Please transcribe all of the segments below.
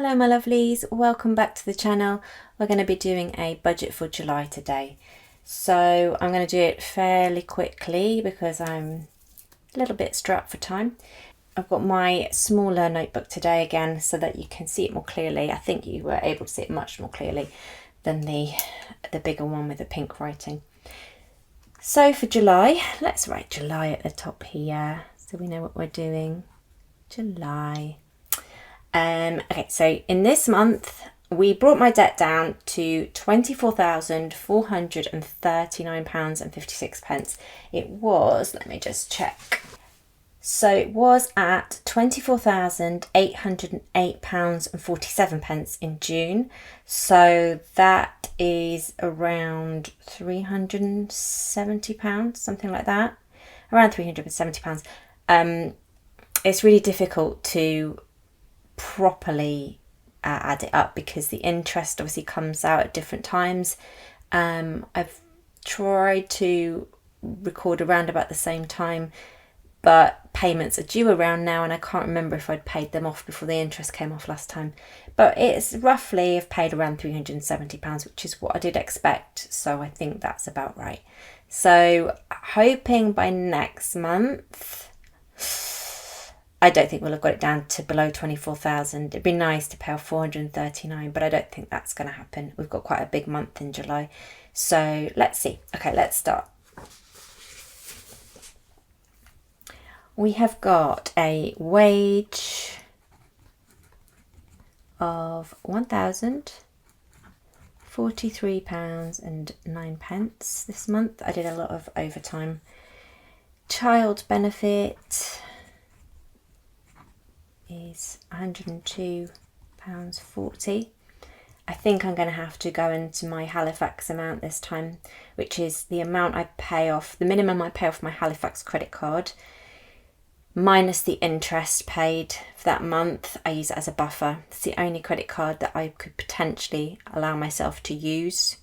Hello my lovelies, welcome back to the channel. We're going to be doing a budget for July today. So I'm going to do it fairly quickly because I'm a little bit strapped for time. I've got my smaller notebook today again so that you can see it more clearly. I think you were able to see it much more clearly than the bigger one with the pink writing. So for July, let's write July at the top here so we know what we're doing. July. Okay, so in this month, we brought my debt down to £24,439.56. It was, let me just check. So it was at £24,808.47 in June. So that is around £370, something like that. Around £370. It's really difficult to properly add it up because the interest obviously comes out at different times. I've tried to record around about the same time, but payments are due around now and I can't remember if I'd paid them off before the interest came off last time, but it's roughly, I've paid around £370, which is what I did expect, so I think that's about right. So hoping by next month, I don't think we'll have got it down to below 24,000. It'd be nice to pay off 439, but I don't think that's going to happen. We've got quite a big month in July. So let's see. Okay, let's start. We have got a wage of £1,043.09 this month. I did a lot of overtime. Child benefit is £102.40. I think I'm going to have to go into my Halifax amount this time, which is the amount I pay off, the minimum I pay off my Halifax credit card, minus the interest paid for that month. I use it as a buffer. It's the only credit card that I could potentially allow myself to use.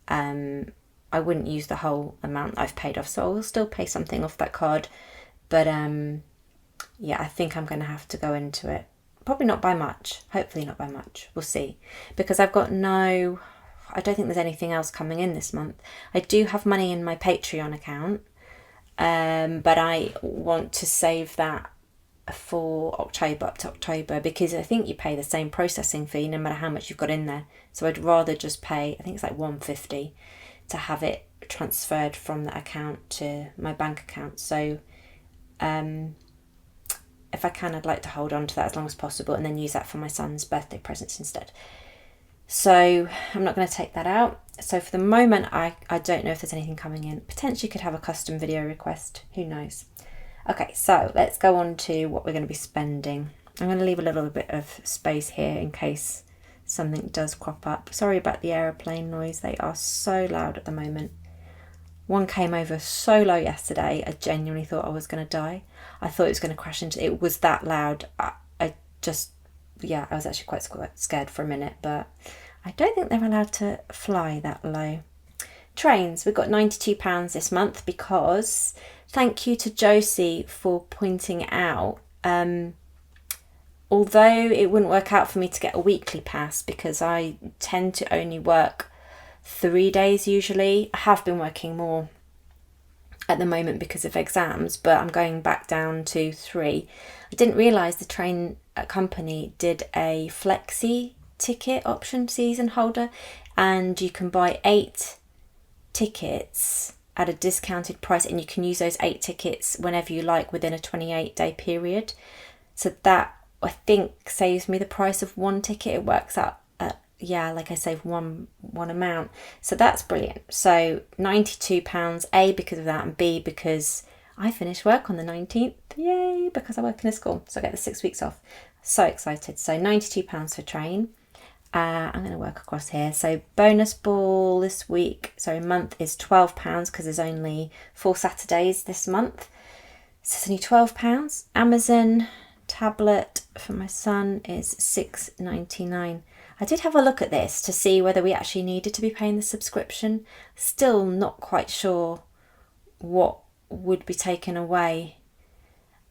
I wouldn't use the whole amount I've paid off, so I will still pay something off that card, but yeah, I think I'm going to have to go into it. Probably not by much. Hopefully not by much. We'll see. Because I don't think there's anything else coming in this month. I do have money in my Patreon account, but I want to save that for October, up to October, because I think you pay the same processing fee no matter how much you've got in there. So I'd rather just pay, I think it's like £150 to have it transferred from that account to my bank account. So if I can, I'd like to hold on to that as long as possible and then use that for my son's birthday presents instead. So I'm not going to take that out. So for the moment, I don't know if there's anything coming in. Potentially could have a custom video request. Who knows? Okay, so let's go on to what we're going to be spending. I'm going to leave a little bit of space here in case something does crop up. Sorry about the aeroplane noise. They are so loud at the moment. One came over so low yesterday, I genuinely thought I was going to die. I thought it was going to crash into, it was that loud. I was actually quite scared for a minute, but I don't think they're allowed to fly that low. Trains, we've got £92 this month because, thank you to Josie for pointing out, although it wouldn't work out for me to get a weekly pass because I tend to only work 3 days usually. I have been working more at the moment because of exams, but I'm going back down to 3. I didn't realise the train company did a flexi ticket option season holder, and you can buy 8 tickets at a discounted price and you can use those 8 tickets whenever you like within a 28-day period. So that, I think, saves me the price of one ticket. It works out like I save one amount, so that's brilliant. So £92, A, because of that, and B, because I finish work on the 19th, yay, because I work in a school, so I get the 6 weeks off. So excited. So £92 for train. I'm going to work across here. So bonus ball this month is £12 because there's only 4 Saturdays this month, so it's only £12. Amazon tablet for my son is £6.99. I did have a look at this to see whether we actually needed to be paying the subscription. Still not quite sure what would be taken away.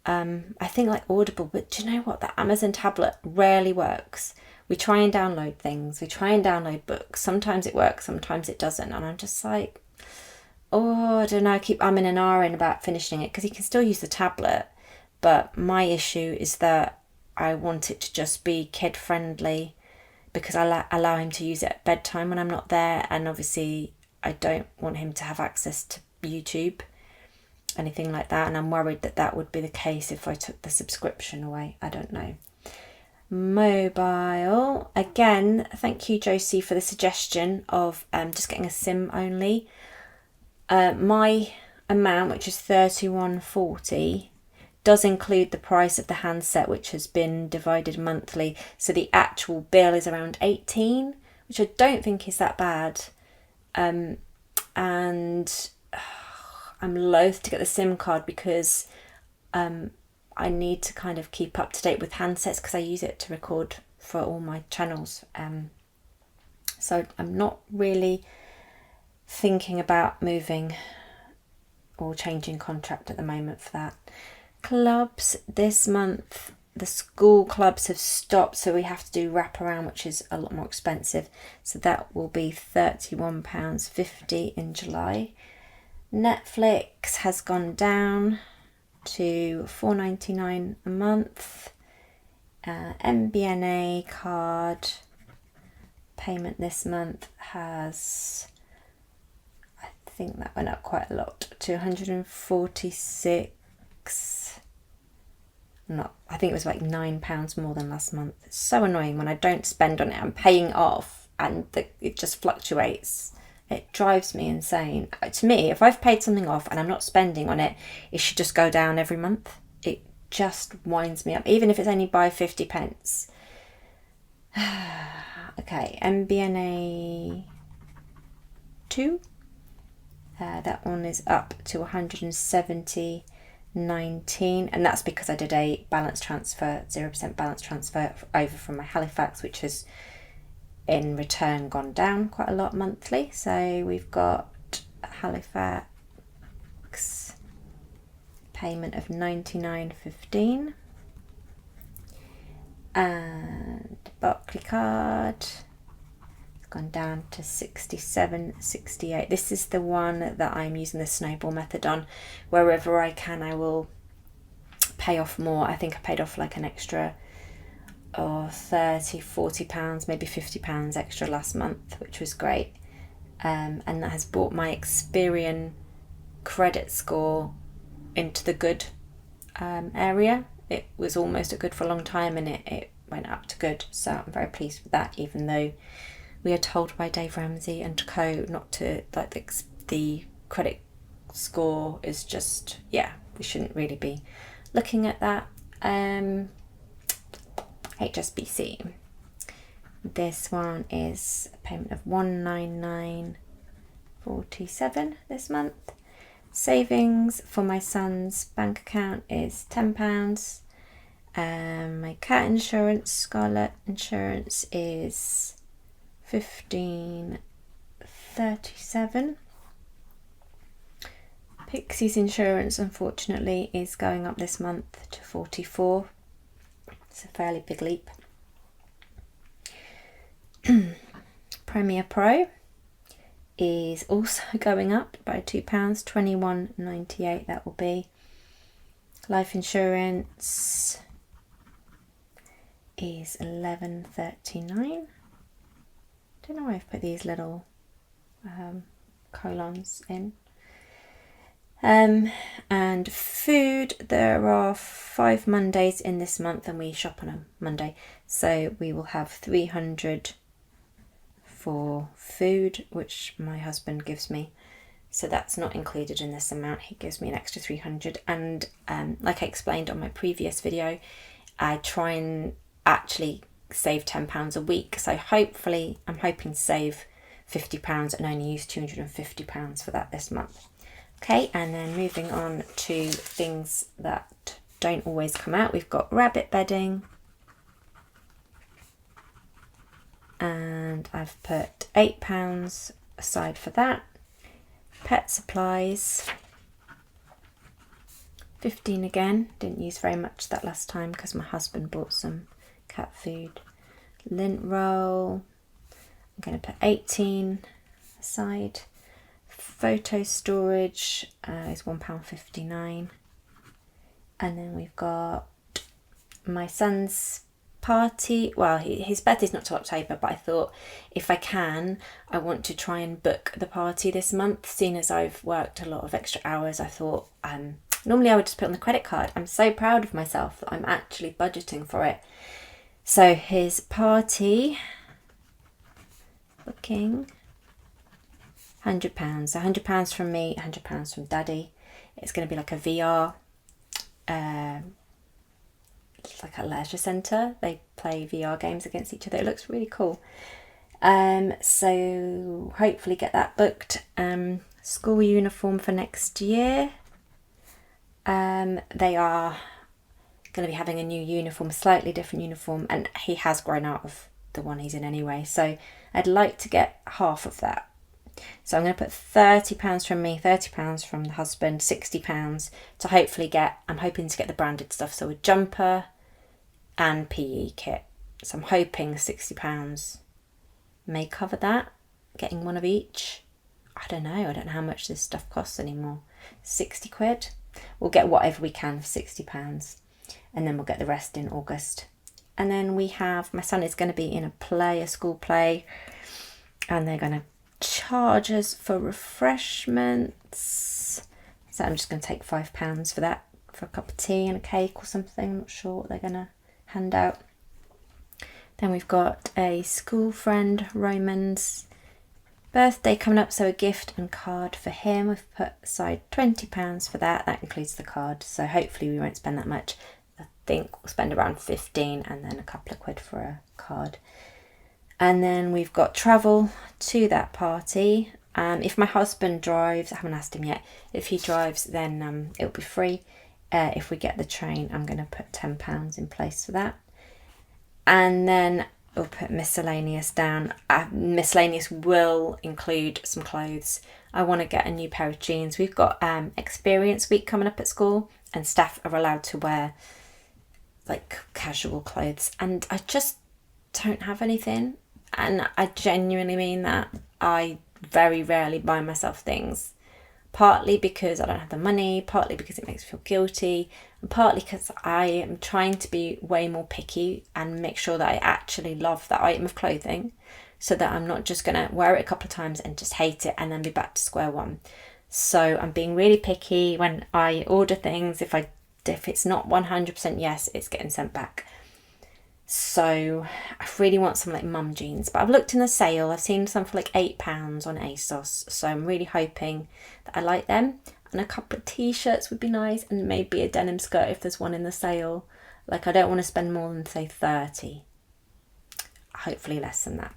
I think like Audible, but do you know what? That Amazon tablet rarely works. We try and download things, we try and download books. Sometimes it works, sometimes it doesn't. And I'm just like, oh, I don't know, I keep umming and ahhing about finishing it because he can still use the tablet. But my issue is that I want it to just be kid friendly, because I allow him to use it at bedtime when I'm not there. And obviously I don't want him to have access to YouTube, anything like that. And I'm worried that that would be the case if I took the subscription away. I don't know. Mobile, again, thank you Josie for the suggestion of just getting a SIM only. My amount, which is £31.40, does include the price of the handset, which has been divided monthly, so the actual bill is around 18, which I don't think is that bad. And I'm loath to get the SIM card because I need to kind of keep up to date with handsets because I use it to record for all my channels. So I'm not really thinking about moving or changing contract at the moment for that. Clubs this month, the school clubs have stopped, so we have to do wraparound, which is a lot more expensive. So that will be £31.50 in July. Netflix has gone down to £4.99 a month. MBNA card payment this month has, I think that went up quite a lot, to 146. I think it was like £9 more than last month. It's so annoying when I don't spend on it. I'm paying it off and it just fluctuates. It drives me insane. To me, if I've paid something off and I'm not spending on it, it should just go down every month. It just winds me up, even if it's only by 50 pence. Okay, MBNA 2. That one is up to 170.19, and that's because I did a balance transfer, 0% balance transfer over from my Halifax, which has in return gone down quite a lot monthly. So we've got Halifax payment of $99.15 and Barclay card gone down to 67.68. This is the one that I'm using the snowball method on. Wherever I can, I will pay off more. I think I paid off like an extra £30-40, maybe £50 extra last month, which was great. And that has brought my Experian credit score into the good area. It was almost at good for a long time, and it went up to good. So I'm very pleased with that, even though we are told by Dave Ramsey and co not to, like, the credit score is just, yeah, we shouldn't really be looking at that. HSBC. This one is a payment of £199.47 this month. Savings for my son's bank account is £10. My cat insurance, Scarlet Insurance, is £15.37. Bixie's insurance, unfortunately, is going up this month to £44. It's a fairly big leap. Premier Pro is also going up by £2, £21.98 that will be. Life insurance is £11.39. Don't know why I've put these little colons in. And food, there are 5 Mondays in this month and we shop on a Monday, so we will have 300 for food, which my husband gives me, so that's not included in this amount. He gives me an extra 300, and like I explained on my previous video, I try and actually save £10 a week, so hopefully I'm hoping to save £50 and only use £250 for that this month. Okay, and then moving on to things that don't always come out, we've got rabbit bedding, and I've put £8 aside for that. Pet supplies, 15 again, didn't use very much that last time because my husband bought some cat food. Lint roll, I'm going to put 18 aside. Photo storage is £1.59. And then we've got my son's party. Well, his birthday's not till October, but I thought if I can, I want to try and book the party this month. Seeing as I've worked a lot of extra hours, I thought normally I would just put on the credit card. I'm so proud of myself that I'm actually budgeting for it. So his party booking, £100. £100 from me, £100 from Daddy. It's going to be like a VR, like a leisure centre. They play VR games against each other. It looks really cool. So hopefully get that booked. School uniform for next year. They are going to be having a new uniform, slightly different uniform, and he has grown out of the one he's in anyway. So I'd like to get half of that. So I'm going to put £30 from me, £30 from the husband, £60 to hopefully get, I'm hoping to get the branded stuff. So a jumper and PE kit. So I'm hoping £60 may cover that, getting one of each. I don't know how much this stuff costs anymore. 60 quid. We'll get whatever we can for £60 and then we'll get the rest in August. And then we have, my son is going to be in a school play, and they're going to charge us for refreshments. So I'm just going to take £5 for that, for a cup of tea and a cake or something. I'm not sure what they're going to hand out. Then we've got a school friend, Roman's birthday coming up, so a gift and card for him. We've put aside £20 for that. That includes the card, so hopefully we won't spend that much. I think we'll spend around 15 and then a couple of quid for a card. And then we've got travel to that party. If my husband drives, I haven't asked him yet, if he drives then it'll be free. If we get the train, I'm going to put £10 in place for that. And then we'll put miscellaneous down. Miscellaneous will include some clothes. I want to get a new pair of jeans. We've got experience week coming up at school, and staff are allowed to wear like casual clothes, and I just don't have anything. And I genuinely mean that. I very rarely buy myself things, partly because I don't have the money, partly because it makes me feel guilty, and partly because I am trying to be way more picky and make sure that I actually love that item of clothing, so that I'm not just going to wear it a couple of times and just hate it and then be back to square one. So I'm being really picky when I order things. If it's not 100% yes, it's getting sent back. So I really want some like mum jeans, but I've looked in the sale. I've seen some for like £8 on ASOS. So I'm really hoping that I like them. And a couple of t-shirts would be nice, and maybe a denim skirt if there's one in the sale. Like, I don't want to spend more than say 30. Hopefully less than that.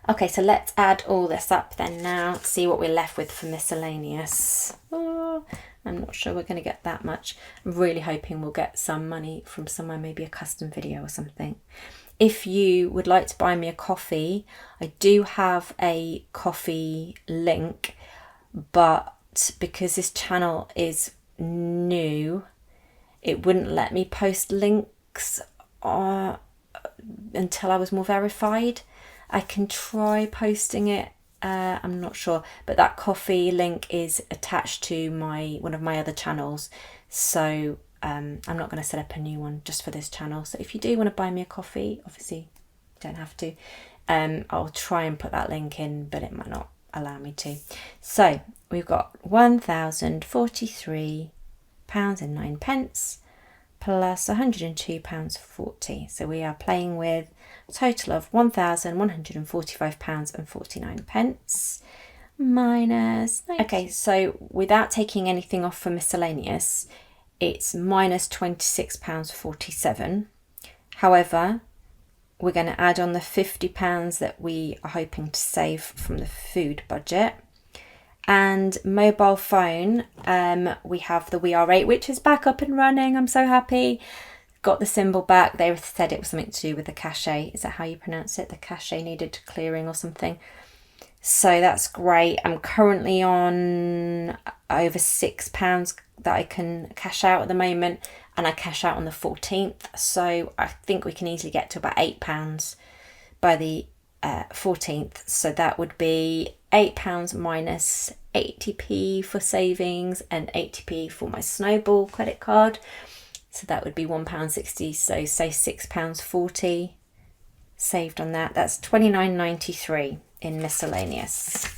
Okay, so let's add all this up then now, see what we're left with for miscellaneous. Oh, I'm not sure we're going to get that much. I'm really hoping we'll get some money from somewhere, maybe a custom video or something. If you would like to buy me a coffee, I do have a coffee link, but because this channel is new, it wouldn't let me post links until I was more verified. I can try posting it, I'm not sure, but that coffee link is attached to one of my other channels, so I'm not going to set up a new one just for this channel. So if you do want to buy me a coffee, obviously you don't have to, I'll try and put that link in, but it might not allow me to. So we've got £1,043.09 plus £102.40. So we are playing with a total of £1,145.49 minus. Okay, so without taking anything off for miscellaneous, it's minus £26.47. However, we're going to add on the £50 that we are hoping to save from the food budget. And mobile phone, we have the WeAre8, which is back up and running. I'm so happy. Got the symbol back. They said it was something to do with the cache. Is that how you pronounce it? The cache needed clearing or something. So that's great. I'm currently on over £6 that I can cash out at the moment, and I cash out on the 14th. So I think we can easily get to about £8 by the 14th. So that would be £8 minus 80p for savings and 80p for my Snowball credit card. So that would be £1.60. So say £6.40 saved on that. That's £29.93 in miscellaneous.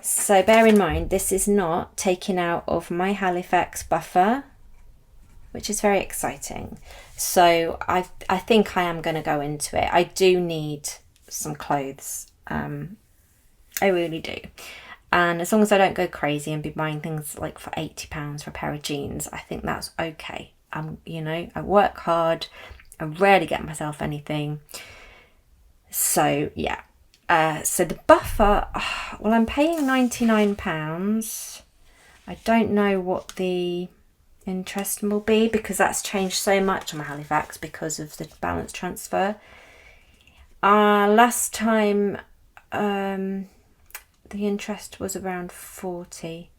So bear in mind, this is not taken out of my Halifax buffer, which is very exciting. So I think I am going to go into it. I do need some clothes. I really do. And as long as I don't go crazy and be buying things like for £80 for a pair of jeans, I think that's okay. You know, I work hard. I rarely get myself anything. So yeah. So the buffer, well, I'm paying £99. I don't know what the interest will be because that's changed so much on my Halifax because of the balance transfer. Last time the interest was around 40.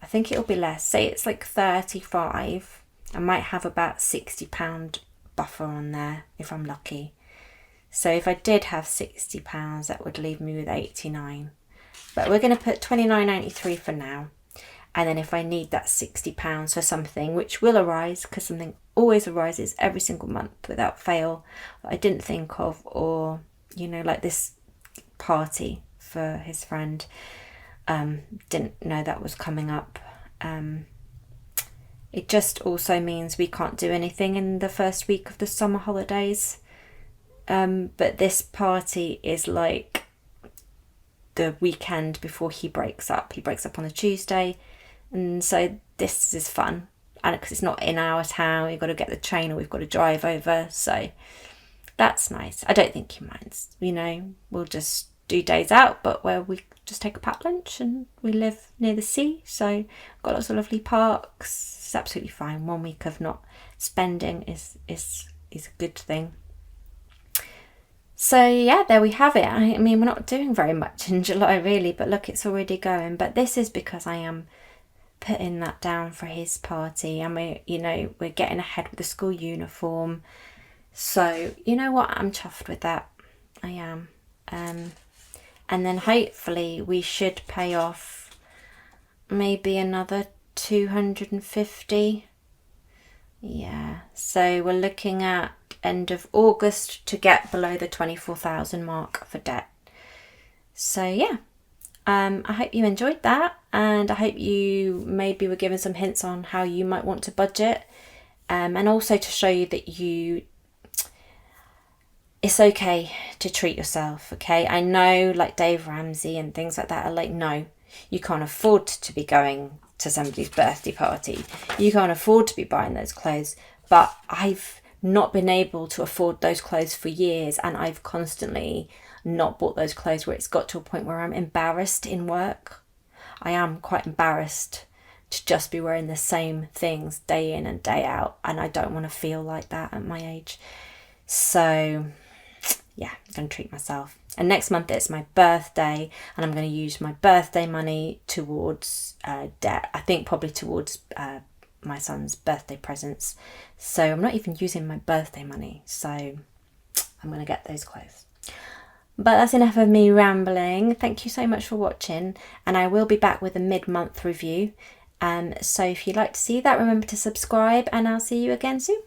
I think it'll be less. Say it's like 35. I might have about £60 buffer on there if I'm lucky. So if I did have £60, that would leave me with 89. But we're going to put £29.93 for now. And then if I need that £60 for something, which will arise, because something always arises every single month without fail, that I didn't think of, or, you know, like this party for his friend, didn't know that was coming up. It just also means we can't do anything in the first week of the summer holidays. But this party is like the weekend before he breaks up. He breaks up on a Tuesday, and so this is fun. And because it's not in our town, we've got to get the train or we've got to drive over. So that's nice. I don't think he minds. You know, we'll just do days out, but where we just take a packed lunch, and we live near the sea. So got lots of lovely parks. It's absolutely fine. 1 week of not spending is a good thing. So yeah, there we have it. I mean, we're not doing very much in July really, but look, it's already going. But this is because I am putting that down for his party, and we're getting ahead with the school uniform. So you know what, I'm chuffed with that. I am. And then hopefully we should pay off maybe another 250. Yeah, so we're looking at end of August to get below the 24,000 mark for debt. So yeah, I hope you enjoyed that, and I hope you maybe were given some hints on how you might want to budget, and also to show you that it's okay to treat yourself, okay? I know like Dave Ramsey and things like that are like, no, you can't afford to be going to somebody's birthday party. You can't afford to be buying those clothes. But I've not been able to afford those clothes for years, and I've constantly not bought those clothes where it's got to a point where I'm embarrassed in work. I am quite embarrassed to just be wearing the same things day in and day out, and I don't want to feel like that at my age. So yeah, I'm going to treat myself. And next month it's my birthday, and I'm going to use my birthday money towards debt. I think probably towards my son's birthday presents. So I'm not even using my birthday money. So I'm going to get those clothes. But that's enough of me rambling. Thank you so much for watching, and I will be back with a mid-month review. So if you'd like to see that, remember to subscribe, and I'll see you again soon.